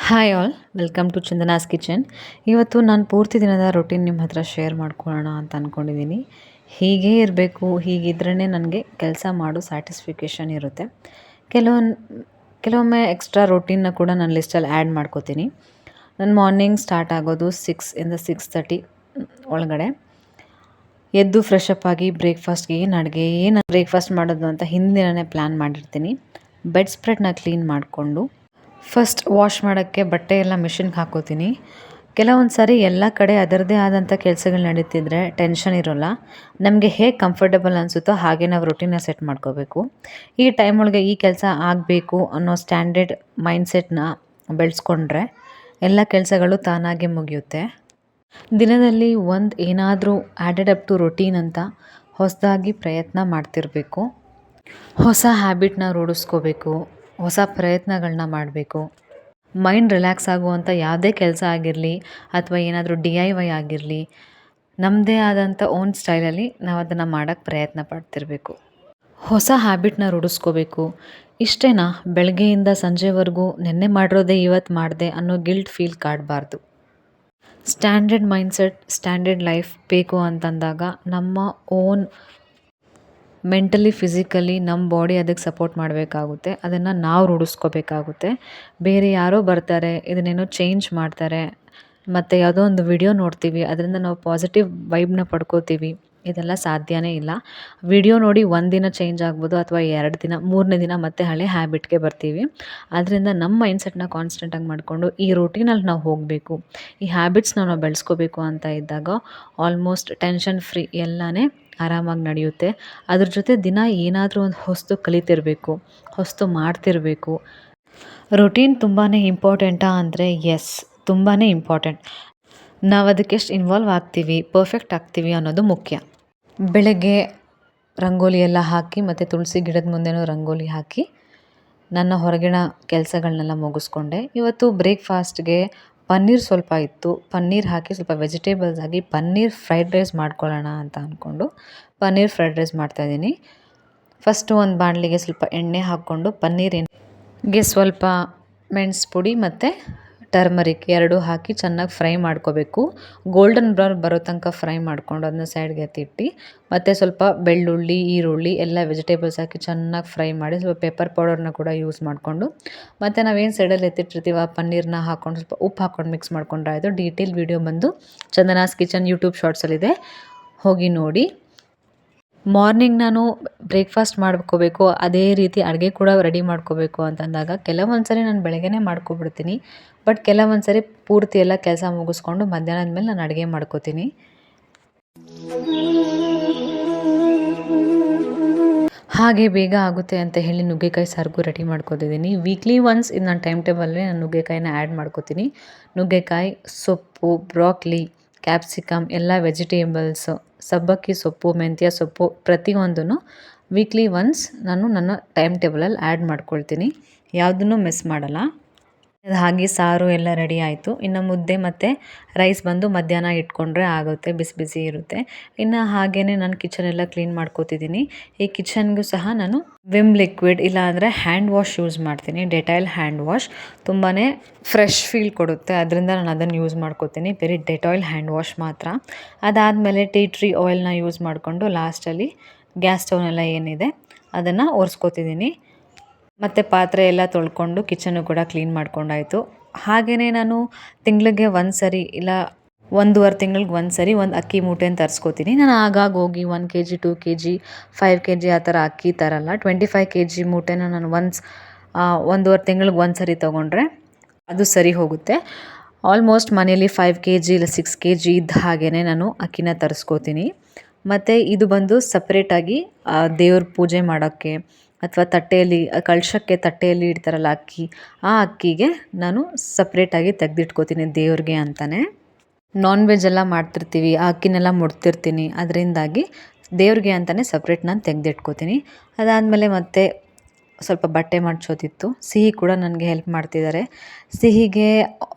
Hi all, welcome to Chandana's kitchen. ಇವತ್ತು ನಾನು ಪೂರ್ತಿ ದಿನದ ರೊಟೀನ್ ನಿಮ್ಮ ಹತ್ರ ಶೇರ್ ಮಾಡ್ಕೊಳ್ಳೋಣ ಅಂತ ಅಂದ್ಕೊಂಡಿದ್ದೀನಿ. ಹೀಗೇ ಇರಬೇಕು, ಹೀಗಿದ್ರೇ ನನಗೆ ಕೆಲಸ ಮಾಡೋ ಸ್ಯಾಟಿಸ್ಫಿಕೇಷನ್ ಇರುತ್ತೆ. ಕೆಲವೊಮ್ಮೆ ಎಕ್ಸ್ಟ್ರಾ ರೊಟೀನ್ನ ಕೂಡ ನನ್ನ ಲಿಸ್ಟಲ್ಲಿ ಆ್ಯಡ್ ಮಾಡ್ಕೋತೀನಿ. ನನ್ನ ಮಾರ್ನಿಂಗ್ ಸ್ಟಾರ್ಟ್ ಆಗೋದು 6 ಒಳಗಡೆ. ಎದ್ದು ಫ್ರೆಶ್ ಅಪ್ ಆಗಿ ಬ್ರೇಕ್ಫಾಸ್ಟ್ಗೆ ಏನು ಬ್ರೇಕ್ಫಾಸ್ಟ್ ಮಾಡೋದು ಅಂತ ಹಿಂದಿನನೇ ಪ್ಲ್ಯಾನ್ ಮಾಡಿರ್ತೀನಿ. ಬೆಡ್ ಸ್ಪ್ರೆಡ್ನ ಕ್ಲೀನ್ ಮಾಡಿಕೊಂಡು ಫಸ್ಟ್ ವಾಶ್ ಮಾಡೋಕ್ಕೆ ಬಟ್ಟೆ ಎಲ್ಲ ಮಿಷಿನ್ಗೆ ಹಾಕೋತೀನಿ. ಕೆಲವೊಂದು ಸಾರಿ ಎಲ್ಲ ಕಡೆ ಅದರದ್ದೇ ಆದಂಥ ಕೆಲಸಗಳು ನಡೀತಿದ್ರೆ ಟೆನ್ಷನ್ ಇರೋಲ್ಲ. ನಮಗೆ ಹೇಗೆ ಕಂಫರ್ಟಬಲ್ ಅನಿಸುತ್ತೋ ಹಾಗೆ ನಾವು ರೊಟೀನ ಸೆಟ್ ಮಾಡ್ಕೋಬೇಕು. ಈ ಟೈಮ್ ಒಳಗೆ ಈ ಕೆಲಸ ಆಗಬೇಕು ಅನ್ನೋ ಸ್ಟ್ಯಾಂಡರ್ಡ್ ಮೈಂಡ್ಸೆಟ್ನ ಬೆಳೆಸ್ಕೊಂಡ್ರೆ ಎಲ್ಲ ಕೆಲಸಗಳು ತಾನಾಗೆ ಮುಗಿಯುತ್ತೆ. ದಿನದಲ್ಲಿ ಏನಾದರೂ ಆ್ಯಡೆಡ್ ಅಪ್ ಟು ರೊಟೀನ್ ಅಂತ ಹೊಸದಾಗಿ ಪ್ರಯತ್ನ ಮಾಡ್ತಿರಬೇಕು. ಹೊಸ ಹ್ಯಾಬಿಟ್ನ ರೂಢಿಸ್ಕೋಬೇಕು, ಹೊಸ ಪ್ರಯತ್ನಗಳನ್ನ ಮಾಡಬೇಕು. ಮೈಂಡ್ ರಿಲ್ಯಾಕ್ಸ್ ಆಗುವಂಥ ಯಾವುದೇ ಕೆಲಸ ಆಗಿರಲಿ ಅಥವಾ ಏನಾದರೂ DIY ಆಗಿರಲಿ, ನಮ್ಮದೇ ಆದಂಥ ಓನ್ ಸ್ಟೈಲಲ್ಲಿ ನಾವು ಅದನ್ನು ಮಾಡೋಕ್ಕೆ ಪ್ರಯತ್ನ ಪಡ್ತಿರಬೇಕು. ಹೊಸ ಹ್ಯಾಬಿಟ್ನ ರೂಢಿಸ್ಕೋಬೇಕು. ಇಷ್ಟೇನಾ, ಬೆಳಗ್ಗೆಯಿಂದ ಸಂಜೆವರೆಗೂ ನೆನ್ನೆ ಮಾಡಿರೋದೇ ಇವತ್ತು ಮಾಡಿದೆ ಅನ್ನೋ ಗಿಲ್ಟ್ ಫೀಲ್ ಕಾಡಬಾರ್ದು. ಸ್ಟ್ಯಾಂಡರ್ಡ್ ಮೈಂಡ್ಸೆಟ್, ಸ್ಟ್ಯಾಂಡರ್ಡ್ ಲೈಫ್ ಬೇಕು ಅಂತಂದಾಗ ನಮ್ಮ ಓನ್ ಮೆಂಟಲಿ, ಫಿಸಿಕಲಿ ನಮ್ಮ ಬಾಡಿ ಅದಕ್ಕೆ ಸಪೋರ್ಟ್ ಮಾಡಬೇಕಾಗುತ್ತೆ. ಅದನ್ನು ನಾವು ರೂಢಿಸ್ಕೋಬೇಕಾಗುತ್ತೆ. ಬೇರೆ ಯಾರೋ ಬರ್ತಾರೆ, ಇದನ್ನೇನೋ ಚೇಂಜ್ ಮಾಡ್ತಾರೆ, ಮತ್ತು ಯಾವುದೋ ಒಂದು ವಿಡಿಯೋ ನೋಡ್ತೀವಿ, ಅದರಿಂದ ನಾವು ಪಾಸಿಟಿವ್ ವೈಬ್ನ ಪಡ್ಕೋತೀವಿ. ಇದೆಲ್ಲ ಸಾಧ್ಯವೇ ಇಲ್ಲ. ವಿಡಿಯೋ ನೋಡಿ ಒಂದಿನ ಚೇಂಜ್ ಆಗ್ಬೋದು ಅಥವಾ 2 ದಿನ, 3ನೇ ದಿನ ಮತ್ತೆ ಹಳೆ ಹ್ಯಾಬಿಟ್ಗೆ ಬರ್ತೀವಿ. ಆದ್ದರಿಂದ ನಮ್ಮ ಮೈಂಡ್ಸೆಟ್ನ ಕಾನ್ಸ್ಟೆಂಟಾಗಿ ಮಾಡಿಕೊಂಡು ಈ ರೂಟೀನಲ್ಲಿ ನಾವು ಹೋಗಬೇಕು, ಈ ಹ್ಯಾಬಿಟ್ಸ್ನ ನಾವು ಬೆಳೆಸ್ಕೋಬೇಕು ಅಂತ ಇದ್ದಾಗ ಆಲ್ಮೋಸ್ಟ್ ಟೆನ್ಷನ್ ಫ್ರೀ ಎಲ್ಲನೇ ಆರಾಮಾಗಿ ನಡೆಯುತ್ತೆ. ಅದ್ರ ಜೊತೆ ದಿನ ಏನಾದರೂ ಒಂದು ಹೊಸದು ಕಲಿತಿರಬೇಕು, ಹೊಸದು ಮಾಡ್ತಿರಬೇಕು. ರೊಟೀನ್ ತುಂಬಾ ಇಂಪಾರ್ಟೆಂಟಾ ಅಂದರೆ ಎಸ್, ತುಂಬಾ ಇಂಪಾರ್ಟೆಂಟ್. ನಾವು ಅದಕ್ಕೆ ಎಷ್ಟು ಇನ್ವಾಲ್ವ್ ಆಗ್ತೀವಿ, ಪರ್ಫೆಕ್ಟ್ ಆಗ್ತೀವಿ ಅನ್ನೋದು ಮುಖ್ಯ. ಬೆಳಗ್ಗೆ ರಂಗೋಲಿ ಎಲ್ಲ ಹಾಕಿ ಮತ್ತು ತುಳಸಿ ಗಿಡದ ಮುಂದೆನೂ ರಂಗೋಲಿ ಹಾಕಿ ನನ್ನ ಹೊರಗಿನ ಕೆಲಸಗಳನ್ನೆಲ್ಲ ಮುಗಿಸ್ಕೊಂಡೆ. ಇವತ್ತು ಬ್ರೇಕ್ಫಾಸ್ಟ್ಗೆ ಪನ್ನೀರ್ ಸ್ವಲ್ಪ ಇತ್ತು. ಪನ್ನೀರ್ ಹಾಕಿ ಸ್ವಲ್ಪ ವೆಜಿಟೇಬಲ್ಸ್ ಆಗಿ ಪನ್ನೀರ್ ಫ್ರೈಡ್ ರೈಸ್ ಮಾಡ್ಕೊಳ್ಳೋಣ ಅಂತ ಅಂದ್ಕೊಂಡು ಪನ್ನೀರ್ ಫ್ರೈಡ್ ರೈಸ್ ಮಾಡ್ತಾಯಿದ್ದೀನಿ. ಫಸ್ಟು ಒಂದು ಬಾಣಲಿಗೆ ಸ್ವಲ್ಪ ಎಣ್ಣೆ ಹಾಕ್ಕೊಂಡು ಪನ್ನೀರಿಗೆ ಸ್ವಲ್ಪ ಮೆಣಸು ಪುಡಿ ಮತ್ತು ಟರ್ಮರಿಕ್ 2 ಹಾಕಿ ಚೆನ್ನಾಗಿ ಫ್ರೈ ಮಾಡ್ಕೋಬೇಕು. ಗೋಲ್ಡನ್ ಬ್ರೌನ್ ಬರೋ ತನಕ ಫ್ರೈ ಮಾಡ್ಕೊಂಡು ಅದನ್ನ ಸೈಡ್ಗೆ ಎತ್ತಿಟ್ಟು, ಮತ್ತು ಸ್ವಲ್ಪ ಬೆಳ್ಳುಳ್ಳಿ, ಈರುಳ್ಳಿ ಎಲ್ಲ ವೆಜಿಟೇಬಲ್ಸ್ ಹಾಕಿ ಚೆನ್ನಾಗಿ ಫ್ರೈ ಮಾಡಿ ಸ್ವಲ್ಪ ಪೆಪ್ಪರ್ ಪೌಡರ್ನ ಕೂಡ ಯೂಸ್ ಮಾಡಿಕೊಂಡು, ಮತ್ತು ನಾವೇನು ಸೈಡಲ್ಲಿ ಎತ್ತಿಟ್ಟಿರ್ತೀವಿ ಆ ಪನ್ನೀರನ್ನ ಹಾಕ್ಕೊಂಡು ಸ್ವಲ್ಪ ಉಪ್ಪು ಹಾಕ್ಕೊಂಡು ಮಿಕ್ಸ್ ಮಾಡ್ಕೊಂಡ್ರೆ ಆಯಿತು. ಡೀಟೇಲ್ ವಿಡಿಯೋ ಬಂದು ಚಂದನಾಸ್ ಕಿಚನ್ ಯೂಟ್ಯೂಬ್ ಶಾರ್ಟ್ಸಲ್ಲಿದೆ, ಹೋಗಿ ನೋಡಿ. ಮಾರ್ನಿಂಗ್ ನಾನು ಬ್ರೇಕ್ಫಾಸ್ಟ್ ಮಾಡ್ಕೋಬೇಕು, ಅದೇ ರೀತಿ ಅಡುಗೆ ಕೂಡ ರೆಡಿ ಮಾಡ್ಕೋಬೇಕು ಅಂತಂದಾಗ ಕೆಲವೊಂದು ಸರಿ ನಾನು ಬೆಳಗ್ಗೆನೇ ಮಾಡ್ಕೊಬಿಡ್ತೀನಿ. ಬಟ್ ಕೆಲವೊಂದು ಸರಿ ಪೂರ್ತಿ ಎಲ್ಲ ಕೆಲಸ ಮುಗಿಸ್ಕೊಂಡು ಮಧ್ಯಾಹ್ನದ ಮೇಲೆ ನಾನು ಅಡುಗೆ ಮಾಡ್ಕೋತೀನಿ. ಹಾಗೆ ಬೇಗ ಆಗುತ್ತೆ ಅಂತ ಹೇಳಿ ನುಗ್ಗೆಕಾಯಿ ಸಾರಿಗೂ ರೆಡಿ ಮಾಡ್ಕೋತಿದ್ದೀನಿ. ವೀಕ್ಲಿ ಒನ್ಸ್ ಇದು ನನ್ನ ಟೈಮ್ ಟೇಬಲಲ್ಲಿ ನಾನು ನುಗ್ಗೆಕಾಯಿನ ಆ್ಯಡ್ ಮಾಡ್ಕೋತೀನಿ. ನುಗ್ಗೆಕಾಯಿ, ಸೊಪ್ಪು, ಬ್ರಾಕ್ಲಿ, ಕ್ಯಾಪ್ಸಿಕಮ್ ಎಲ್ಲ ವೆಜಿಟೇಬಲ್ಸು, ಸಬ್ಬಕ್ಕಿ ಸೊಪ್ಪು, ಮೆಂತ್ಯ ಸೊಪ್ಪು ಪ್ರತಿಯೊಂದನ್ನು ವೀಕ್ಲಿ ಒನ್ಸ್ ನಾನು ನನ್ನ ಟೈಮ್ ಟೇಬಲಲ್ಲಿ ಆ್ಯಡ್ ಮಾಡ್ಕೊಳ್ತೀನಿ. ಯಾವುದನ್ನು ಮಿಸ್ ಮಾಡಲ್ಲ. ಹಾಗೆ ಸಾರು ಎಲ್ಲ ರೆಡಿ ಆಯಿತು. ಇನ್ನು ಮುದ್ದೆ ಮತ್ತು ರೈಸ್ ಬಂದು ಮಧ್ಯಾಹ್ನ ಇಟ್ಕೊಂಡ್ರೆ ಆಗುತ್ತೆ, ಬಿಸಿ ಬಿಸಿ ಇರುತ್ತೆ. ಇನ್ನು ಹಾಗೆಯೇ ನಾನು ಕಿಚನ್ ಎಲ್ಲ ಕ್ಲೀನ್ ಮಾಡ್ಕೋತಿದ್ದೀನಿ. ಈ ಕಿಚನ್ಗೂ ಸಹ ನಾನು ವಿಮ್ ಲಿಕ್ವಿಡ್ ಇಲ್ಲಾಂದರೆ ಹ್ಯಾಂಡ್ ವಾಶ್ ಯೂಸ್ ಮಾಡ್ತೀನಿ. ಡೆಟಾಯಿಲ್ ಹ್ಯಾಂಡ್ ವಾಶ್ ತುಂಬಾ ಫ್ರೆಶ್ ಫೀಲ್ ಕೊಡುತ್ತೆ, ಅದರಿಂದ ನಾನು ಅದನ್ನು ಯೂಸ್ ಮಾಡ್ಕೋತೀನಿ. ಬರೀ ಡೆಟಾಯಿಲ್ ಹ್ಯಾಂಡ್ ವಾಶ್ ಮಾತ್ರ. ಅದಾದಮೇಲೆ ಟೀ ಟ್ರೀ ಆಯಿಲ್ನ ಯೂಸ್ ಮಾಡಿಕೊಂಡು ಲಾಸ್ಟಲ್ಲಿ ಗ್ಯಾಸ್ ಸ್ಟವ್ನೆಲ್ಲ ಏನಿದೆ ಅದನ್ನು ಒರೆಸ್ಕೋತಿದ್ದೀನಿ. ಮತ್ತು ಪಾತ್ರೆ ಎಲ್ಲ ತೊಳ್ಕೊಂಡು ಕಿಚನ್ನು ಕೂಡ ಕ್ಲೀನ್ ಮಾಡ್ಕೊಂಡಾಯಿತು. ಹಾಗೆಯೇ ನಾನು ತಿಂಗಳಿಗೆ ಒಂದು ಸರಿ ಇಲ್ಲ 1.5 ತಿಂಗಳಿಗೆ ಒಂದು ಸರಿ ಒಂದು ಅಕ್ಕಿ ಮೂಟೆನ ತರಿಸ್ಕೋತೀನಿ. ನಾನು ಆಗಾಗ ಹೋಗಿ 1 kg 2 kg 5 kg ಆ ಥರ ಅಕ್ಕಿ ತರಲ್ಲ. 25 kg ಮೂಟೆನ ನಾನು 1.5 ತಿಂಗಳಿಗೆ ಒಂದು ಸರಿ ತೊಗೊಂಡ್ರೆ ಅದು ಸರಿ ಹೋಗುತ್ತೆ. ಆಲ್ಮೋಸ್ಟ್ ಮನೇಲಿ 5 kg ಇಲ್ಲ 6 kg ಇದ್ದ ಹಾಗೇ ನಾನು ಅಕ್ಕಿನ ತರಿಸ್ಕೋತೀನಿ. ಮತ್ತು ಇದು ಬಂದು ಸಪ್ರೇಟಾಗಿ ದೇವ್ರ ಪೂಜೆ ಮಾಡೋಕ್ಕೆ ಅಥವಾ ತಟ್ಟೆಯಲ್ಲಿ ಕಳಶಕ್ಕೆ ತಟ್ಟೆಯಲ್ಲಿ ಇಡ್ತಾರಲ್ಲ ಅಕ್ಕಿ, ಆ ಅಕ್ಕಿಗೆ ನಾನು ಸಪ್ರೇಟಾಗಿ ತೆಗೆದಿಟ್ಕೋತೀನಿ ದೇವ್ರಿಗೆ ಅಂತಲೇ. ನಾನ್ ವೆಜ್ ಎಲ್ಲ ಮಾಡ್ತಿರ್ತೀವಿ, ಆ ಅಕ್ಕಿನೆಲ್ಲ ಮುಡ್ತಿರ್ತೀನಿ, ಅದರಿಂದಾಗಿ ದೇವ್ರಿಗೆ ಅಂತಲೇ ಸಪ್ರೇಟ್ ನಾನು ತೆಗೆದಿಟ್ಕೋತೀನಿ. ಅದಾದಮೇಲೆ ಮತ್ತೆ ಸ್ವಲ್ಪ ಬಟ್ಟೆ ಮಡ್ಚೋದಿತ್ತು. ಸಿಹಿ ಕೂಡ ನನಗೆ ಹೆಲ್ಪ್ ಮಾಡ್ತಿದ್ದಾರೆ. ಸಿಹಿಗೆ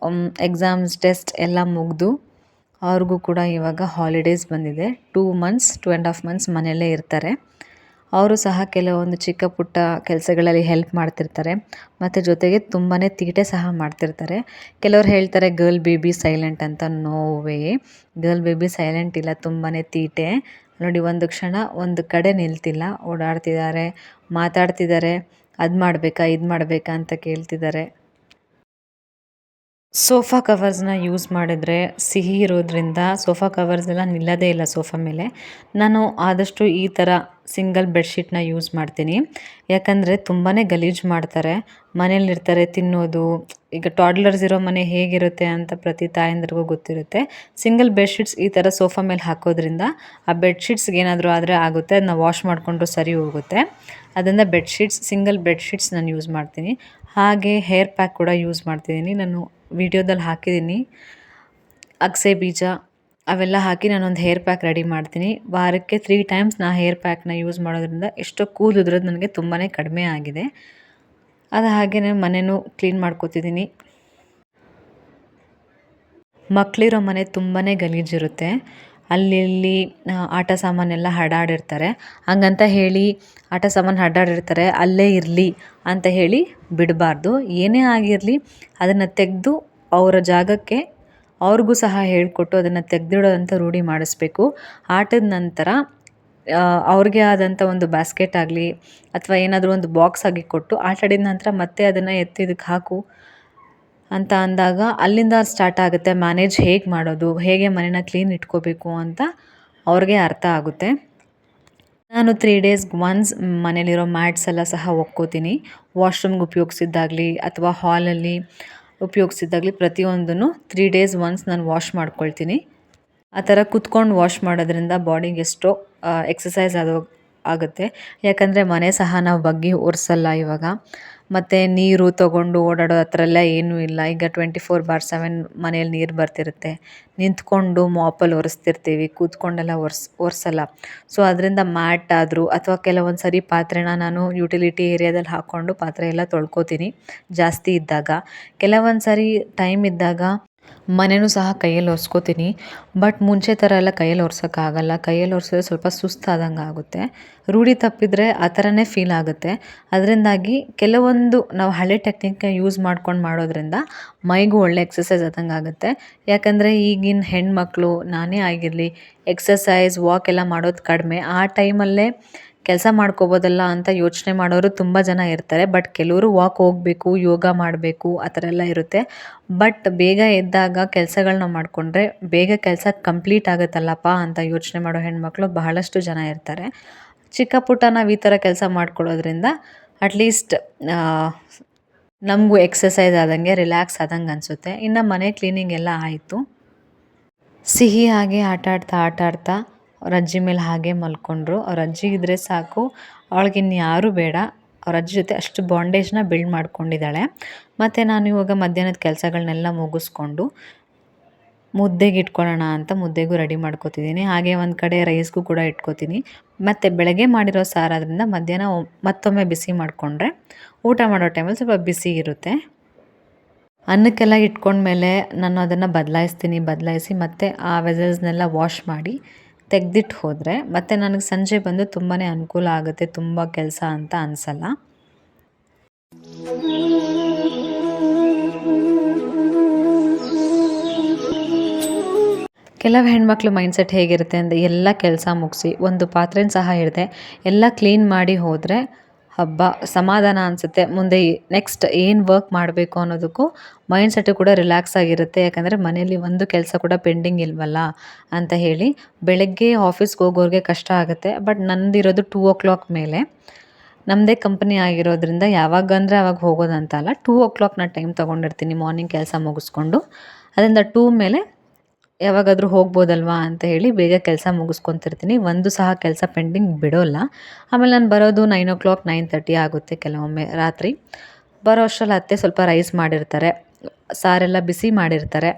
ಎಕ್ಸಾಮ್ಸ್ ಟೆಸ್ಟ್ ಎಲ್ಲ ಮುಗಿದು ಅವ್ರಿಗೂ ಕೂಡ ಇವಾಗ ಹಾಲಿಡೇಸ್ ಬಂದಿದೆ. 2 months 2.5 months ಮನೆಯಲ್ಲೇ ಇರ್ತಾರೆ. ಅವರು ಸಹ ಕೆಲವೊಂದು ಚಿಕ್ಕ ಪುಟ್ಟ ಕೆಲಸಗಳಲ್ಲಿ ಹೆಲ್ಪ್ ಮಾಡ್ತಿರ್ತಾರೆ ಮತ್ತು ಜೊತೆಗೆ ತುಂಬಾ ತೀಟೆ ಸಹ ಮಾಡ್ತಿರ್ತಾರೆ. ಕೆಲವ್ರು ಹೇಳ್ತಾರೆ ಗರ್ಲ್ ಬೇಬಿ ಸೈಲೆಂಟ್ ಅಂತ. No way, girl baby silent ಇಲ್ಲ, ತುಂಬಾ ತೀಟೆ. ನೋಡಿ, ಒಂದು ಕ್ಷಣ ಒಂದು ಕಡೆ ನಿಲ್ತಿಲ್ಲ, ಓಡಾಡ್ತಿದ್ದಾರೆ, ಮಾತಾಡ್ತಿದ್ದಾರೆ, ಅದು ಮಾಡಬೇಕಾ ಇದು ಮಾಡಬೇಕಾ ಅಂತ ಕೇಳ್ತಿದ್ದಾರೆ. ಸೋಫಾ ಕವರ್ಸ್ನ ಯೂಸ್ ಮಾಡಿದ್ರೆ ಸಿಹಿ ಇರೋದ್ರಿಂದ ಸೋಫಾ ಕವರ್ಸ್ ಎಲ್ಲ ನಿಲ್ಲೋದೇ ಇಲ್ಲ ಸೋಫಾ ಮೇಲೆ. ನಾನು ಆದಷ್ಟು ಈ ಥರ ಸಿಂಗಲ್ ಬೆಡ್ಶೀಟ್ನ ಯೂಸ್ ಮಾಡ್ತೀನಿ. ಯಾಕಂದರೆ ತುಂಬಾ ಗಲೀಜು ಮಾಡ್ತಾರೆ, ಮನೇಲಿರ್ತಾರೆ ತಿನ್ನೋದು. ಈಗ ಟಾಡ್ಲರ್ಸ್ ಇರೋ ಮನೆ ಹೇಗಿರುತ್ತೆ ಅಂತ ಪ್ರತಿ ತಾಯಂದ್ರಿಗೂ ಗೊತ್ತಿರುತ್ತೆ. ಸಿಂಗಲ್ ಬೆಡ್ಶೀಟ್ಸ್ ಈ ಥರ ಸೋಫಾ ಮೇಲೆ ಹಾಕೋದ್ರಿಂದ ಆ ಬೆಡ್ಶೀಟ್ಸ್ಗೆ ಏನಾದರೂ ಆದರೆ ಆಗುತ್ತೆ, ಅದನ್ನ ವಾಶ್ ಮಾಡಿಕೊಂಡ್ರು ಸರಿ ಹೋಗುತ್ತೆ. ಅದರಿಂದ ಸಿಂಗಲ್ ಬೆಡ್ಶೀಟ್ಸ್ ನಾನು ಯೂಸ್ ಮಾಡ್ತೀನಿ. ಹಾಗೆ ಹೇರ್ ಪ್ಯಾಕ್ ಕೂಡ ಯೂಸ್ ಮಾಡ್ತಿದ್ದೀನಿ. ನಾನು ವಿಡಿಯೋದಲ್ಲಿ ಹಾಕಿದ್ದೀನಿ. ಅಗಸೆ ಬೀಜ ಅವೆಲ್ಲ ಹಾಕಿ ನಾನೊಂದು ಹೇರ್ ಪ್ಯಾಕ್ ರೆಡಿ ಮಾಡ್ತೀನಿ. ವಾರಕ್ಕೆ 3 ಟೈಮ್ಸ್ ನಾ ಹೇರ್ ಪ್ಯಾಕ್ನ ಯೂಸ್ ಮಾಡೋದ್ರಿಂದ ಎಷ್ಟೋ ಕೂದಲು ಉದುರೋದು ನನಗೆ ತುಂಬಾ ಕಡಿಮೆ ಆಗಿದೆ. ಅದು ಹಾಗೆಯೇ ಮನೆಯೂ ಕ್ಲೀನ್ ಮಾಡ್ಕೋತಿದ್ದೀನಿ. ಮಕ್ಕಳಿರೋ ಮನೆ ತುಂಬಾ ಗಲೀಜಿರುತ್ತೆ. ಅಲ್ಲಿ ಆಟ ಸಾಮಾನೆಲ್ಲ ಹರಡಾಡಿರ್ತಾರೆ. ಹಂಗಂತ ಹೇಳಿ ಆಟ ಸಾಮಾನು ಹರಡಾಡಿರ್ತಾರೆ ಅಲ್ಲೇ ಇರಲಿ ಅಂತ ಹೇಳಿ ಬಿಡಬಾರ್ದು. ಏನೇ ಆಗಿರಲಿ ಅದನ್ನು ತೆಗೆದು ಅವರ ಜಾಗಕ್ಕೆ ಅವ್ರಿಗೂ ಸಹ ಹೇಳಿಕೊಟ್ಟು ಅದನ್ನು ತೆಗೆದಿಡೋದಂತ ರೂಢಿ ಮಾಡಿಸ್ಬೇಕು. ಆಟದ ನಂತರ ಅವ್ರಿಗೆ ಆದಂಥ ಒಂದು ಬಾಸ್ಕೆಟ್ ಆಗಲಿ ಅಥವಾ ಏನಾದರೂ ಒಂದು ಬಾಕ್ಸ್ ಆಗಿ ಕೊಟ್ಟು ಆಟಾಡಿದ ನಂತರ ಮತ್ತೆ ಅದನ್ನು ಎತ್ತಿ ಇದಕ್ಕೆ ಹಾಕು ಅಂತ ಅಂದಾಗ ಅಲ್ಲಿಂದ ಸ್ಟಾರ್ಟ್ ಆಗುತ್ತೆ ಮ್ಯಾನೇಜ್ ಹೇಗೆ ಮಾಡೋದು, ಹೇಗೆ ಮನೇನ ಕ್ಲೀನ್ ಇಟ್ಕೋಬೇಕು ಅಂತ ಅವ್ರಿಗೆ ಅರ್ಥ ಆಗುತ್ತೆ. ನಾನು 3 ಡೇಸ್ಗೆ ಒನ್ಸ್ ಮನೇಲಿರೋ ಮ್ಯಾಟ್ಸ್ ಎಲ್ಲ ಸಹ ಒಕ್ಕೋತೀನಿ. ವಾಶ್ರೂಮ್ಗೆ ಉಪಯೋಗಿಸಿದ್ದಾಗಲಿ ಅಥವಾ ಹಾಲಲ್ಲಿ ಉಪಯೋಗಿಸಿದ್ದಾಗಲಿ ಪ್ರತಿಯೊಂದನ್ನು 3 ಡೇಸ್ ಒನ್ಸ್ ನಾನು ವಾಶ್ ಮಾಡ್ಕೊಳ್ತೀನಿ. ಆ ಥರ ಕುತ್ಕೊಂಡು ವಾಶ್ ಮಾಡೋದ್ರಿಂದ ಬಾಡಿಗೆ ಎಷ್ಟೋ ಎಕ್ಸಸೈಸ್ ಆಗುತ್ತೆ. ಯಾಕಂದರೆ ಮನೆ ಸಹ ನಾವು ಬಗ್ಗಿ ಒರೆಸಲ್ಲ ಇವಾಗ. ಮತ್ತು ನೀರು ತೊಗೊಂಡು ಓಡಾಡೋ ಆ ಥರ ಎಲ್ಲ ಏನೂ ಇಲ್ಲ. ಈಗ 24/7 ಮನೇಲಿ ನೀರು ಬರ್ತಿರುತ್ತೆ. ನಿಂತ್ಕೊಂಡು ಮಾಪಲ್ಲಿ ಒರೆಸ್ತಿರ್ತೀವಿ, ಕೂತ್ಕೊಂಡೆಲ್ಲ ಒರೆಸಲ್ಲ. ಸೊ ಅದರಿಂದ ಮ್ಯಾಟ್ ಆದರೂ ಅಥವಾ ಕೆಲವೊಂದು ಸರಿ ಪಾತ್ರೆನ ನಾನು ಯುಟಿಲಿಟಿ ಏರಿಯಾದಲ್ಲಿ ಹಾಕ್ಕೊಂಡು ಪಾತ್ರೆ ಎಲ್ಲ ತೊಳ್ಕೊತೀನಿ ಜಾಸ್ತಿ ಇದ್ದಾಗ. ಕೆಲವೊಂದು ಸರಿ ಟೈಮ್ ಇದ್ದಾಗ ಮನೆಯೂ ಸಹ ಕೈಯಲ್ಲಿ ಒರೆಸ್ಕೋತೀನಿ. ಬಟ್ ಮುಂಚೆ ಥರ ಎಲ್ಲ ಕೈಯಲ್ಲಿ ಒರೆಸೋಕ್ಕಾಗಲ್ಲ. ಕೈಯಲ್ಲಿ ಒರೆಸಿದ್ರೆ ಸ್ವಲ್ಪ ಸುಸ್ತಾದಂಗೆ ಆಗುತ್ತೆ. ರೂಢಿ ತಪ್ಪಿದರೆ ಆ ಥರನೇ ಫೀಲ್ ಆಗುತ್ತೆ. ಅದರಿಂದಾಗಿ ಕೆಲವೊಂದು ನಾವು ಹಳೆ ಟೆಕ್ನಿಕ್ನ ಯೂಸ್ ಮಾಡ್ಕೊಂಡು ಮಾಡೋದ್ರಿಂದ ಮೈಗೂ ಒಳ್ಳೆ ಎಕ್ಸಸೈಸ್ ಆದಂಗೆ ಆಗುತ್ತೆ. ಯಾಕಂದರೆ ಈಗಿನ ಹೆಣ್ಮಕ್ಳು ನಾನೇ ಆಗಿರಲಿ ಎಕ್ಸಸೈಸ್ ವಾಕ್ ಎಲ್ಲ ಮಾಡೋದು ಕಡಿಮೆ. ಆ ಟೈಮಲ್ಲೇ ಕೆಲಸ ಮಾಡ್ಕೋಬೋದಲ್ಲ ಅಂತ ಯೋಚನೆ ಮಾಡೋರು ತುಂಬ ಜನ ಇರ್ತಾರೆ. ಬಟ್ ಕೆಲವರು ವಾಕ್ ಹೋಗಬೇಕು, ಯೋಗ ಮಾಡಬೇಕು ಆ ಥರ ಎಲ್ಲ ಇರುತ್ತೆ. ಬಟ್ ಬೇಗ ಎದ್ದಾಗ ಕೆಲಸಗಳನ್ನ ಮಾಡಿಕೊಂಡ್ರೆ ಬೇಗ ಕೆಲಸ ಕಂಪ್ಲೀಟ್ ಆಗುತ್ತಲ್ಲಪ್ಪ ಅಂತ ಯೋಚನೆ ಮಾಡೋ ಹೆಣ್ಮಕ್ಳು ಬಹಳಷ್ಟು ಜನ ಇರ್ತಾರೆ. ಚಿಕ್ಕ ಪುಟ್ಟ ನಾವು ಈ ಥರ ಕೆಲಸ ಮಾಡ್ಕೊಳ್ಳೋದ್ರಿಂದ ಅಟ್ಲೀಸ್ಟ್ ನಮಗೂ ಎಕ್ಸಸೈಸ್ ಆದಂಗೆ ರಿಲ್ಯಾಕ್ಸ್ ಆದಂಗೆ ಅನಿಸುತ್ತೆ. ಇನ್ನು ಮನೆ ಕ್ಲೀನಿಂಗ್ ಎಲ್ಲ ಆಯಿತು. ಸಿಹಿ ಹಾಗೆ ಆಟ ಆಡ್ತಾ ಅವ್ರ ಅಜ್ಜಿ ಮೇಲೆ ಹಾಗೆ ಮಲ್ಕೊಂಡ್ರು. ಅವ್ರ ಅಜ್ಜಿ ಇದ್ದರೆ ಸಾಕು, ಅವಳಿಗಿನ್ಯಾರೂ ಬೇಡ. ಅವ್ರ ಅಜ್ಜಿ ಜೊತೆ ಅಷ್ಟು ಬಾಂಡೇಜ್ನ ಬಿಲ್ಡ್ ಮಾಡ್ಕೊಂಡಿದ್ದಾಳೆ. ಮತ್ತು ನಾನು ಇವಾಗ ಮಧ್ಯಾಹ್ನದ ಕೆಲಸಗಳನ್ನೆಲ್ಲ ಮುಗಿಸ್ಕೊಂಡು ಮುದ್ದೆಗೆ ಇಟ್ಕೊಳ್ಳೋಣ ಅಂತ ಮುದ್ದೆಗೂ ರೆಡಿ ಮಾಡ್ಕೋತಿದ್ದೀನಿ. ಹಾಗೆ ಒಂದು ಕಡೆ ರೈಸ್ಗೂ ಕೂಡ ಇಟ್ಕೋತೀನಿ. ಮತ್ತು ಬೆಳಗ್ಗೆ ಮಾಡಿರೋ ಸಾರಾದ್ರಿಂದ ಮಧ್ಯಾಹ್ನ ಮತ್ತೊಮ್ಮೆ ಬಿಸಿ ಮಾಡಿಕೊಂಡ್ರೆ ಊಟ ಮಾಡೋ ಟೈಮಲ್ಲಿ ಸ್ವಲ್ಪ ಬಿಸಿ ಇರುತ್ತೆ. ಅನ್ನಕ್ಕೆಲ್ಲ ಇಟ್ಕೊಂಡ್ಮೇಲೆ ನಾನು ಅದನ್ನು ಬದಲಾಯಿಸಿ ಮತ್ತು ಆ ವೆಸಲ್ಸ್ನೆಲ್ಲ ವಾಶ್ ಮಾಡಿ ತೆಗೆದಿಟ್ಟು ಹೋದರೆ ಮತ್ತು ನನಗೆ ಸಂಜೆ ಬಂದು ತುಂಬಾ ಅನುಕೂಲ ಆಗುತ್ತೆ, ತುಂಬ ಕೆಲಸ ಅಂತ ಅನಿಸಲ್ಲ. ಕೆಲವು ಹೆಣ್ಮಕ್ಳು ಮೈಂಡ್ಸೆಟ್ ಹೇಗಿರುತ್ತೆ ಅಂದರೆ ಎಲ್ಲ ಕೆಲಸ ಮುಗಿಸಿ ಒಂದು ಪಾತ್ರೆನ ಸಹ ಹಿಡ್ದೆ ಎಲ್ಲ ಕ್ಲೀನ್ ಮಾಡಿ ಹೋದರೆ ಹಬ್ಬ ಸಮಾಧಾನ ಅನಿಸುತ್ತೆ. ಮುಂದೆ ನೆಕ್ಸ್ಟ್ ಏನು ವರ್ಕ್ ಮಾಡಬೇಕು ಅನ್ನೋದಕ್ಕೂ ಮೈಂಡ್ಸೆಟ್ಟು ಕೂಡ ರಿಲ್ಯಾಕ್ಸ್ ಆಗಿರುತ್ತೆ. ಯಾಕಂದರೆ ಮನೇಲಿ ಒಂದು ಕೆಲಸ ಕೂಡ ಪೆಂಡಿಂಗ್ ಇಲ್ವಲ್ಲ ಅಂತ ಹೇಳಿ. ಬೆಳಗ್ಗೆ ಆಫೀಸ್ಗೆ ಹೋಗೋರಿಗೆ ಕಷ್ಟ ಆಗುತ್ತೆ. ಬಟ್ ನಂದಿರೋದು 2 o'clock ಮೇಲೆ. ನಮ್ಮದೇ ಕಂಪ್ನಿ ಆಗಿರೋದ್ರಿಂದ ಯಾವಾಗಂದರೆ ಅವಾಗ ಹೋಗೋದಂತಲ್ಲ, 2 o'clock ನಾನು ಟೈಮ್ ತೊಗೊಂಡಿರ್ತೀನಿ ಮಾರ್ನಿಂಗ್ ಕೆಲಸ ಮುಗಿಸ್ಕೊಂಡು. ಅದರಿಂದ 2 ಮೇಲೆ ಯಾವಾಗಾದರೂ ಹೋಗ್ಬೋದಲ್ವಾ ಅಂತ ಹೇಳಿ ಬೇಗ ಕೆಲಸ ಮುಗಿಸ್ಕೊತಿರ್ತೀನಿ. ಒಂದು ಸಹ ಕೆಲಸ ಪೆಂಡಿಂಗ್ ಬಿಡೋಲ್ಲ. ಆಮೇಲೆ ನಾನು ಬರೋದು 9 o'clock 9:30 ಆಗುತ್ತೆ ಕೆಲವೊಮ್ಮೆ ರಾತ್ರಿ. ಬರೋ ಅಷ್ಟರಲ್ಲಿ ಅತ್ತೆ ಸ್ವಲ್ಪ ರೈಸ್ ಮಾಡಿರ್ತಾರೆ, ಸಾರೆಲ್ಲ ಬಿಸಿ ಮಾಡಿರ್ತಾರೆ,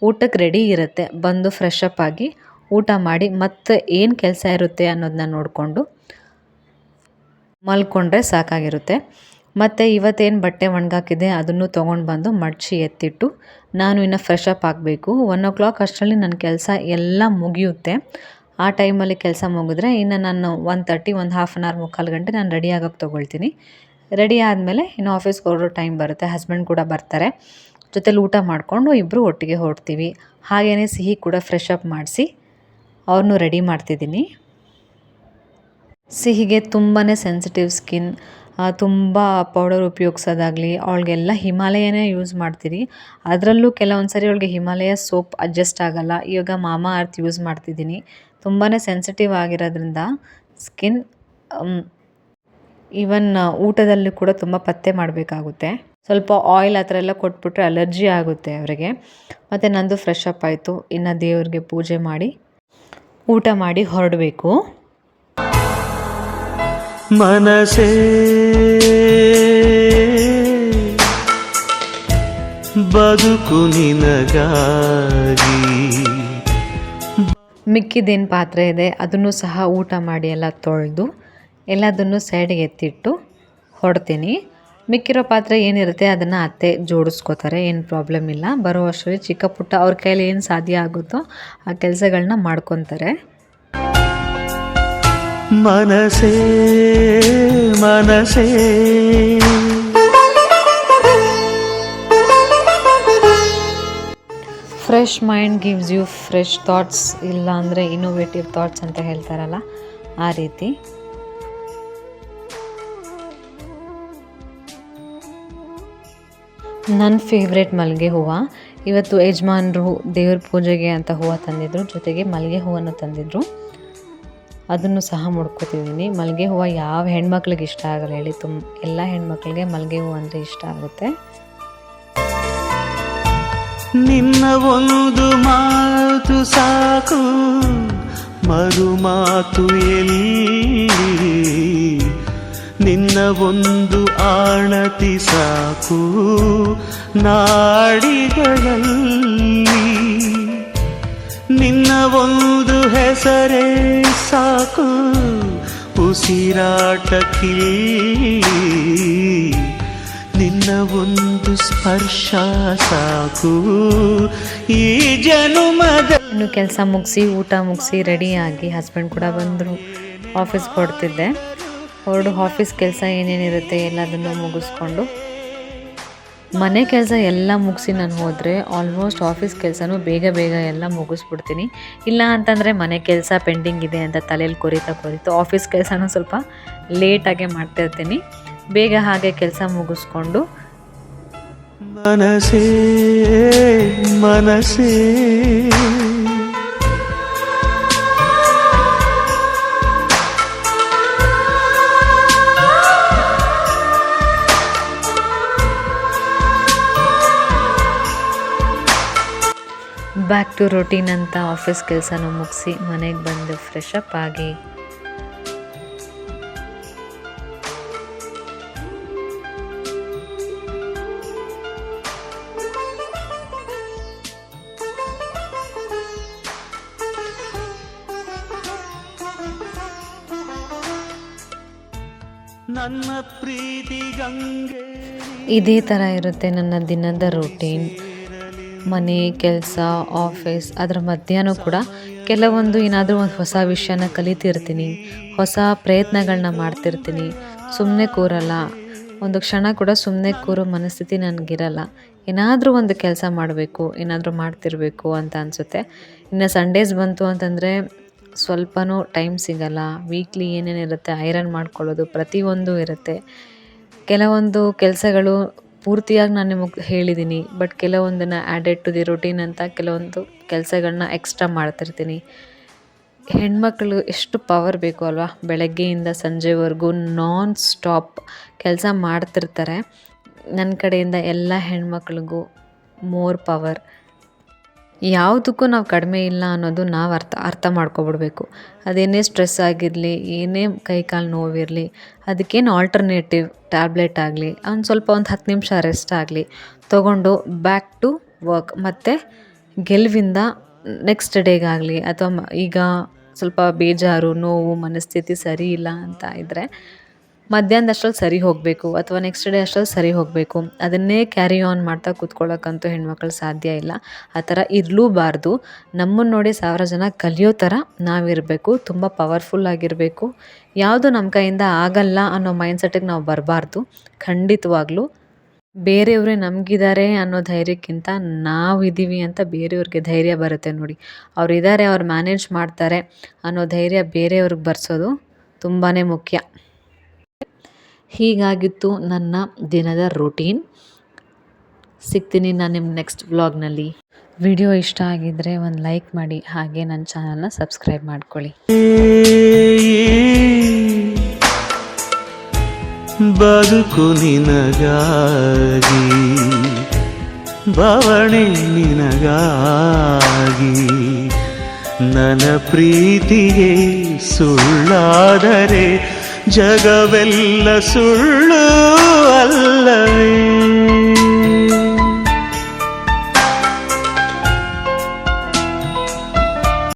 ಊಟಕ್ಕೆ ರೆಡಿ ಇರುತ್ತೆ. ಬಂದು ಫ್ರೆಶ್ ಅಪ್ ಆಗಿ ಊಟ ಮಾಡಿ ಮತ್ತೆ ಏನು ಕೆಲಸ ಇರುತ್ತೆ ಅನ್ನೋದನ್ನ ನೋಡಿಕೊಂಡು ಮಲ್ಕೊಂಡ್ರೆ ಸಾಕಾಗಿರುತ್ತೆ. ಮತ್ತು ಇವತ್ತೇನು ಬಟ್ಟೆ ಒಣಗಾಕಿದೆ ಅದನ್ನು ತೊಗೊಂಡು ಬಂದು ಮಡಚಿ ಎತ್ತಿಟ್ಟು ನಾನು ಇನ್ನು ಫ್ರೆಶ್ ಅಪ್ ಆಗಬೇಕು. 1 o'clock ಅಷ್ಟರಲ್ಲಿ ನನ್ನ ಕೆಲಸ ಎಲ್ಲ ಮುಗಿಯುತ್ತೆ. ಆ ಟೈಮಲ್ಲಿ ಕೆಲಸ ಮುಗಿದ್ರೆ ಇನ್ನು ನಾನು 1:30 ಒಂದು ಹಾಫ್ ಆನ್ ಅವರ್ ಮುಕ್ಕಾಲು ಗಂಟೆ ನಾನು ರೆಡಿ ಆಗೋಕ್ಕೆ ತೊಗೊಳ್ತೀನಿ. ರೆಡಿ ಆದಮೇಲೆ ಇನ್ನು ಆಫೀಸ್ಗೆ ಹೊರಡೋ ಟೈಮ್ ಬರುತ್ತೆ. ಹಸ್ಬೆಂಡ್ ಕೂಡ ಬರ್ತಾರೆ. ಜೊತೆಲಿ ಊಟ ಮಾಡಿಕೊಂಡು ಇಬ್ಬರು ಒಟ್ಟಿಗೆ ಹೊರಡ್ತೀವಿ. ಹಾಗೆಯೇ ಸಿಹಿ ಕೂಡ ಫ್ರೆಶ್ ಅಪ್ ಮಾಡಿಸಿ ಅವ್ರನ್ನೂ ರೆಡಿ ಮಾಡ್ತಿದ್ದೀನಿ. ಸಿಹಿಗೆ ತುಂಬಾ ಸೆನ್ಸಿಟಿವ್ ಸ್ಕಿನ್. ತುಂಬ ಪೌಡರ್ ಉಪಯೋಗಿಸೋದಾಗಲಿ ಅವಳಿಗೆಲ್ಲ ಹಿಮಾಲಯನೇ ಯೂಸ್ ಮಾಡ್ತೀನಿ. ಅದರಲ್ಲೂ ಕೆಲವೊಂದು ಸರಿ ಅವಳಿಗೆ ಹಿಮಾಲಯ ಸೋಪ್ ಅಡ್ಜಸ್ಟ್ ಆಗೋಲ್ಲ. ಇವಾಗ ಮಾಮಾ ಅರ್ತ್ ಯೂಸ್ ಮಾಡ್ತಿದ್ದೀನಿ. ತುಂಬಾ ಸೆನ್ಸಿಟಿವ್ ಆಗಿರೋದ್ರಿಂದ ಸ್ಕಿನ್ ಈವನ್ ಊಟದಲ್ಲೂ ಕೂಡ ತುಂಬ ಪತ್ತೆ ಮಾಡಬೇಕಾಗುತ್ತೆ. ಸ್ವಲ್ಪ ಆಯಿಲ್ ಆ ಥರ ಎಲ್ಲ ಕೊಟ್ಬಿಟ್ರೆ ಅಲರ್ಜಿ ಆಗುತ್ತೆ ಅವರಿಗೆ. ಮತ್ತು ನಂದು ಫ್ರೆಶ್ ಅಪ್ ಆಯಿತು. ಇನ್ನು ದೇವ್ರಿಗೆ ಪೂಜೆ ಮಾಡಿ ಊಟ ಮಾಡಿ ಹೊರಡಬೇಕು. ಮನಸೇ ಬದುಕು ನಿನಗಾಗಿ. ಮಿಕ್ಕಿದೇನು ಪಾತ್ರೆ ಇದೆ ಅದನ್ನು ಸಹ ಊಟ ಮಾಡಿ ಎಲ್ಲ ತೊಳೆದು ಎಲ್ಲದನ್ನು ಸೈಡಿಗೆ ಎತ್ತಿಟ್ಟು ಹೊಡ್ತೀನಿ. ಮಿಕ್ಕಿರೋ ಪಾತ್ರೆ ಏನಿರುತ್ತೆ ಅದನ್ನು ಅತ್ತೆ ಜೋಡಿಸ್ಕೋತಾರೆ, ಏನು ಪ್ರಾಬ್ಲಮ್ ಇಲ್ಲ. ಬರೋ ಅಷ್ಟರಲ್ಲಿ ಚಿಕ್ಕ ಪುಟ್ಟ ಅವ್ರ ಕೈಯಲ್ಲಿ ಏನು ಸಾಧ್ಯ ಆಗುತ್ತೋ ಆ ಕೆಲಸಗಳನ್ನ ಮಾಡ್ಕೊತಾರೆ. ಮನಸೇ ಮನಸೇ fresh mind gives you fresh thoughts, ಇಲ್ಲ ಅಂದರೆ ಇನ್ನೋವೇಟಿವ್ ಥಾಟ್ಸ್ ಅಂತ ಹೇಳ್ತಾರಲ್ಲ ಆ ರೀತಿ. ನನ್ನ ಫೇವ್ರೆಟ್ ಮಲ್ಲಿಗೆ ಹೂವು. ಇವತ್ತು ಯಜಮಾನರು ದೇವ್ರ ಪೂಜೆಗೆ ಅಂತ ಹೂವು ತಂದಿದ್ರು, ಜೊತೆಗೆ ಮಲ್ಲಿಗೆ ಹೂವನ್ನು ತಂದಿದ್ರು. ಅದನ್ನು ಸಹ ಮುಡ್ಕೋತಿದ್ದೀನಿ. ಮಲ್ಲಿಗೆ ಹೂವು ಯಾವ ಹೆಣ್ಮಕ್ಳಿಗೆ ಇಷ್ಟ ಆಗಲ್ಲ ಹೇಳಿ, ಎಲ್ಲ ಹೆಣ್ಮಕ್ಳಿಗೆ ಮಲ್ಲಿಗೆ ಹೂವು ಅಂದರೆ ಇಷ್ಟ ಆಗುತ್ತೆ. ನಿನ್ನ ಒಂದು ಮಾತು ಸಾಕು, ಮರು ಮಾತು ಎಲ್ಲಿ, ನಿನ್ನ ಒಂದು ಆಣತಿ ಸಾಕು ನಾಡಿಗಳಲ್ಲಿ, ನಿನ್ನ ಒಂದು ಹೆಸರೇ ಸಾಕು ಉಸಿರಾಟಕ್ಕಿಲ್ಲಿ, ನಿನ್ನ ಒಂದು ಸ್ಪರ್ಶ ಸಾಕು ಈ ಜನುಮದ. ಇನ್ನು ಕೆಲಸ ಮುಗಿಸಿ ಊಟ ಮುಗಿಸಿ ರೆಡಿಯಾಗಿ ಹಸ್ಬೆಂಡ್ ಕೂಡ ಬಂದರು. ಆಫೀಸ್ಗೆ ಹೊರಡ್ತಿದ್ದೆ. ಹೊರಡು ಆಫೀಸ್ ಕೆಲಸ ಏನೇನಿರುತ್ತೆ ಎಲ್ಲದನ್ನು ಮುಗಿಸ್ಕೊಂಡು ಮನೆ ಕೆಲಸ ಎಲ್ಲ ಮುಗಿಸಿ ನಾನು ಹೋದರೆ ಆಲ್ಮೋಸ್ಟ್ ಆಫೀಸ್ ಕೆಲಸನೂ ಬೇಗ ಬೇಗ ಎಲ್ಲ ಮುಗಿಸ್ಬಿಡ್ತೀನಿ. ಇಲ್ಲ ಅಂತಂದರೆ ಮನೆ ಕೆಲಸ ಪೆಂಡಿಂಗ್ ಇದೆ ಅಂತ ತಲೆಯಲ್ಲಿ ಕೊರಿತಾ ಆಫೀಸ್ ಕೆಲಸನೂ ಸ್ವಲ್ಪ ಲೇಟಾಗೆ ಮಾಡ್ತಿರ್ತೀನಿ. ಬೇಗ ಹಾಗೆ ಕೆಲಸ ಮುಗಿಸ್ಕೊಂಡು ಮನಸೇ ಮನಸೇ ಬ್ಯಾಕ್ ಟು ರೊಟೀನ್ ಅಂತ ಆಫೀಸ್ ಕೆಲಸನೂ ಮುಗಿಸಿ ಮನೆಗೆ ಬಂದು ಫ್ರೆಶ್ ಅಪ್ ಆಗಿ ನನ್ನ ಪ್ರೀತಿ ಗಂಗೆ. ಇದೇ ಥರ ಇರುತ್ತೆ ನನ್ನ ದಿನದ ರೂಟೀನ್. ಮನೆ ಕೆಲಸ ಆಫೀಸ್ ಅದರ ಮಧ್ಯಾಹ್ನ ಕೂಡ ಕೆಲವೊಂದು ಏನಾದರೂ ಒಂದು ಹೊಸ ವಿಷಯನ ಕಲಿತಿರ್ತೀನಿ, ಹೊಸ ಪ್ರಯತ್ನಗಳನ್ನ ಮಾಡ್ತಿರ್ತೀನಿ. ಸುಮ್ಮನೆ ಕೂರಲ್ಲ, ಒಂದು ಕ್ಷಣ ಕೂಡ ಸುಮ್ಮನೆ ಕೂರೋ ಮನಸ್ಥಿತಿ ನನಗಿರಲ್ಲ. ಏನಾದರೂ ಒಂದು ಕೆಲಸ ಮಾಡಬೇಕು, ಏನಾದರೂ ಮಾಡ್ತಿರಬೇಕು ಅಂತ ಅನಿಸುತ್ತೆ. ಇನ್ನು ಸಂಡೇಸ್ ಬಂತು ಅಂತಂದರೆ ಸ್ವಲ್ಪನೂ ಟೈಮ್ ಸಿಗಲ್ಲ. ವೀಕ್ಲಿ ಏನೇನಿರುತ್ತೆ ಐರನ್ ಮಾಡ್ಕೊಳ್ಳೋದು ಪ್ರತಿಯೊಂದು ಇರುತ್ತೆ. ಕೆಲವೊಂದು ಕೆಲಸಗಳು ಪೂರ್ತಿಯಾಗಿ ನಾನು ನಿಮಗೆ ಹೇಳಿದ್ದೀನಿ, ಬಟ್ ಕೆಲವೊಂದನ್ನು ಆ್ಯಡೆಡ್ ಟು ದಿ ರೊಟೀನ್ ಅಂತ ಕೆಲವೊಂದು ಕೆಲಸಗಳನ್ನ ಎಕ್ಸ್ಟ್ರಾ ಮಾಡ್ತಿರ್ತೀನಿ. ಹೆಣ್ಮಕ್ಳು ಎಷ್ಟು ಪವರ್ ಬೇಕು ಅಲ್ವಾ, ಬೆಳಗ್ಗೆಯಿಂದ ಸಂಜೆವರೆಗೂ ನಾನ್ ಸ್ಟಾಪ್ ಕೆಲಸ ಮಾಡ್ತಿರ್ತಾರೆ. ನನ್ನ ಕಡೆಯಿಂದ ಎಲ್ಲ ಹೆಣ್ಮಕ್ಳಿಗೂ ಮೋರ್ ಪವರ್. ಯಾವುದಕ್ಕೂ ನಾವು ಕಡಿಮೆ ಇಲ್ಲ ಅನ್ನೋದು ನಾವು ಅರ್ಥ ಮಾಡ್ಕೊಬಿಡ್ಬೇಕು. ಅದೇನೇ ಸ್ಟ್ರೆಸ್ ಆಗಿರಲಿ, ಏನೇ ಕೈಕಾಲು ನೋವಿರಲಿ, ಅದಕ್ಕೇನು ಆಲ್ಟರ್ನೇಟಿವ್ ಟ್ಯಾಬ್ಲೆಟ್ ಆಗಲಿ, ಒಂದು 10 ನಿಮಿಷ ರೆಸ್ಟ್ ಆಗಲಿ ತೊಗೊಂಡು ಬ್ಯಾಕ್ ಟು ವರ್ಕ್. ಮತ್ತು ಗೆಲುವಿಂದ ನೆಕ್ಸ್ಟ್ ಡೇಗಾಗಲಿ ಅಥವಾ ಈಗ ಸ್ವಲ್ಪ ಬೇಜಾರು ನೋವು ಮನಸ್ಥಿತಿ ಸರಿ ಇಲ್ಲ ಅಂತ ಇದ್ದರೆ ಮಧ್ಯಾಹ್ನದಷ್ಟರಲ್ಲಿ ಸರಿ ಹೋಗಬೇಕು ಅಥವಾ ನೆಕ್ಸ್ಟ್ ಡೇ ಅಷ್ಟರಲ್ಲಿ ಸರಿ ಹೋಗಬೇಕು, ಅದನ್ನೇ ಕ್ಯಾರಿ ಆನ್ ಮಾಡ್ತಾ ಕೂತ್ಕೊಳ್ಳೋಕ್ಕಂತೂ ಹೆಣ್ಮಕ್ಳು ಸಾಧ್ಯ ಇಲ್ಲ. ಆ ಥರ ಇರಲೂಬಾರ್ದು. ನಮ್ಮನ್ನು ನೋಡಿ 1000 ಜನ ಕಲಿಯೋ ಥರ ನಾವಿರಬೇಕು, ತುಂಬ ಪವರ್ಫುಲ್ ಆಗಿರಬೇಕು. ಯಾವುದು ನಮ್ಮ ಕೈಯಿಂದ ಆಗಲ್ಲ ಅನ್ನೋ ಮೈಂಡ್ಸೆಟ್ಟಿಗೆ ನಾವು ಬರಬಾರ್ದು. ಖಂಡಿತವಾಗ್ಲೂ ಬೇರೆಯವರೇ ನಮಗಿದ್ದಾರೆ ಅನ್ನೋ ಧೈರ್ಯಕ್ಕಿಂತ ನಾವಿದ್ದೀವಿ ಅಂತ ಬೇರೆಯವ್ರಿಗೆ ಧೈರ್ಯ ಬರುತ್ತೆ ನೋಡಿ. ಅವರಿದ್ದಾರೆ, ಅವ್ರು ಮ್ಯಾನೇಜ್ ಮಾಡ್ತಾರೆ ಅನ್ನೋ ಧೈರ್ಯ ಬೇರೆಯವ್ರಿಗೆ ಬರ್ಸೋದು ತುಂಬಾ ಮುಖ್ಯ. ಹೀಗಾಗಿತ್ತು ನನ್ನ ದಿನದ ರೂಟೀನ್. ಸಿಗ್ತೀನಿ ನಾನು ನಿಮ್ಮ ನೆಕ್ಸ್ಟ್ ವ್ಲಾಗ್ನಲ್ಲಿ. ವಿಡಿಯೋ ಇಷ್ಟ ಆಗಿದ್ದರೆ ಒಂದು ಲೈಕ್ ಮಾಡಿ, ಹಾಗೆ ನನ್ನ ಚಾನಲ್ನ ಸಬ್ಸ್ಕ್ರೈಬ್ ಮಾಡ್ಕೊಳ್ಳಿ. ಬದುಕು ನಿನಗಾಗಿ, ಬವಣೆ ನಿನಗಾಗಿ, ನನ್ನ ಪ್ರೀತಿಗೆ ಸುಳ್ಳಾದರೆ ಜಗವೆಲ್ಲ ಸುಳ್ಳು ಅಲ್ಲವೇ?